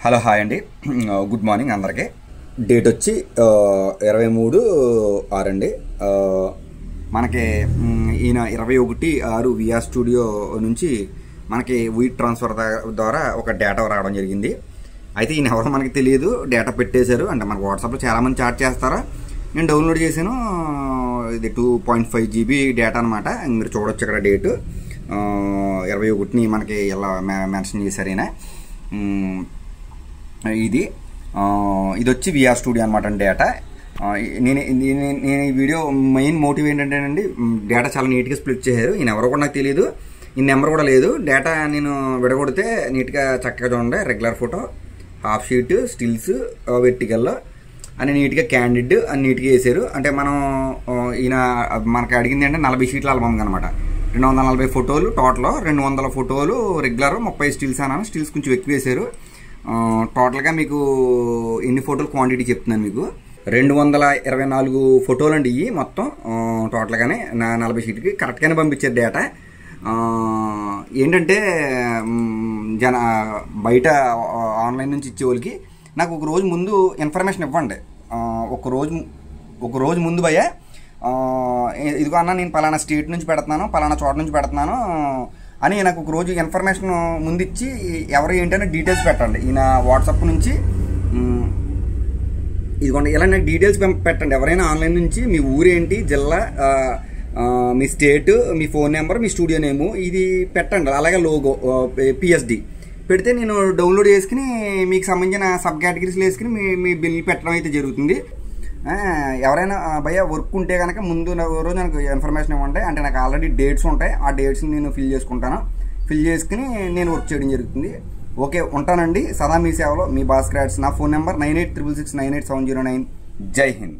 Hello hi అండి. Good morning అందరికీ. Date వచ్చి 23/6 అండి. మనకి ఈయన 21/6 విఆర్ స్టూడియో నుంచి మనకి వీట్ ట్రాన్స్ఫర్ ద్వారా ఒక డేటా రావడం జరిగింది. అయితే ఈయన ఎవరో మనకి తెలియదు, డేటా పెట్టేశారు. అంటే మనకు వాట్సాప్లో చాలామంది చాట్ చేస్తారా, నేను డౌన్లోడ్ చేశాను. ఇది 2.5 GB డేటా అనమాట. మీరు చూడొచ్చు ఇక్కడ డేటు 21ని మనకి ఇలా మెన్షన్ చేశారు ఈయన. ఇది వచ్చి విఆర్ స్టూడియో అనమాట డేటా. నేను ఈ వీడియో మెయిన్ మోటివ్ ఏంటంటేనండి, డేటా చాలా నీట్గా స్ప్లిట్ చేశారు. ఈయన ఎవరో కూడా నాకు తెలియదు, ఈ నెంబర్ కూడా లేదు. డేటా నేను విడగొడితే నీట్గా చక్కగా చూడండి. Regular photo, half sheet, stills, vertical అని నీట్గా క్యాండిడ్ అని నీట్గా వేసారు. అంటే మనం ఈయన మనకు అడిగింది అంటే 40 షీట్ల ఆల్బమ్ అనమాట. 240 ఫోటోలు టోటల్, 200 ఫోటోలు రెగ్యులర్, 30 స్టిల్స్ అన్నాను. స్టిల్స్ కొంచెం ఎక్కువ వేసారు. టోటల్గా మీకు ఎన్ని ఫోటోలు క్వాంటిటీ చెప్తున్నాను మీకు. 224 ఫోటోలు అండి ఇవి మొత్తం. టోటల్గానే 40 షీట్కి కరెక్ట్గానే పంపించారు డేటా. ఏంటంటే బయట ఆన్లైన్ నుంచి ఇచ్చే వాళ్ళకి నాకు ఒక రోజు ముందు ఇన్ఫర్మేషన్ ఇవ్వండి. ఒక రోజు ముందు భయ్యా, ఇదిగో అన్న నేను పలానా స్టేట్ నుంచి పెడుతున్నాను, పలానా చోట నుంచి పెడుతున్నాను అని నాకు ఒక రోజు ఇన్ఫర్మేషన్ ముందు ఇచ్చి ఎవరు ఏంటనే డీటెయిల్స్ పెట్టండి. ఈయన వాట్సాప్ నుంచి ఇదిగోండి ఇలా నాకు డీటెయిల్స్ పెట్టండి. ఎవరైనా ఆన్లైన్ నుంచి మీ ఊరేంటి, జిల్లా, మీ స్టేట్, మీ ఫోన్ నెంబర్, మీ స్టూడియో నేము ఇది పెట్టండి. అలాగే లోగో, పిఎస్డి పెడితే నేను డౌన్లోడ్ చేసుకుని మీకు సంబంధించిన సబ్ కేటగిరీస్లో వేసుకుని మీ బిల్ పెట్టడం అయితే జరుగుతుంది. ఎవరైనా భయ్య వర్క్ ఉంటే కనుక ముందు రోజు నాకు ఇన్ఫర్మేషన్ ఇవ్వండి. అంటే నాకు ఆల్రెడీ డేట్స్ ఉంటాయి, ఆ డేట్స్ని నేను ఫిల్ చేసుకుంటాను. ఫిల్ చేసుకుని నేను వర్క్ చేయడం జరుగుతుంది. ఓకే, ఉంటానండి. సదా మీ సేవలో మీ భాస్కర్ యాడ్స్. నా ఫోన్ నెంబర్ 9866698709. జై హింద్.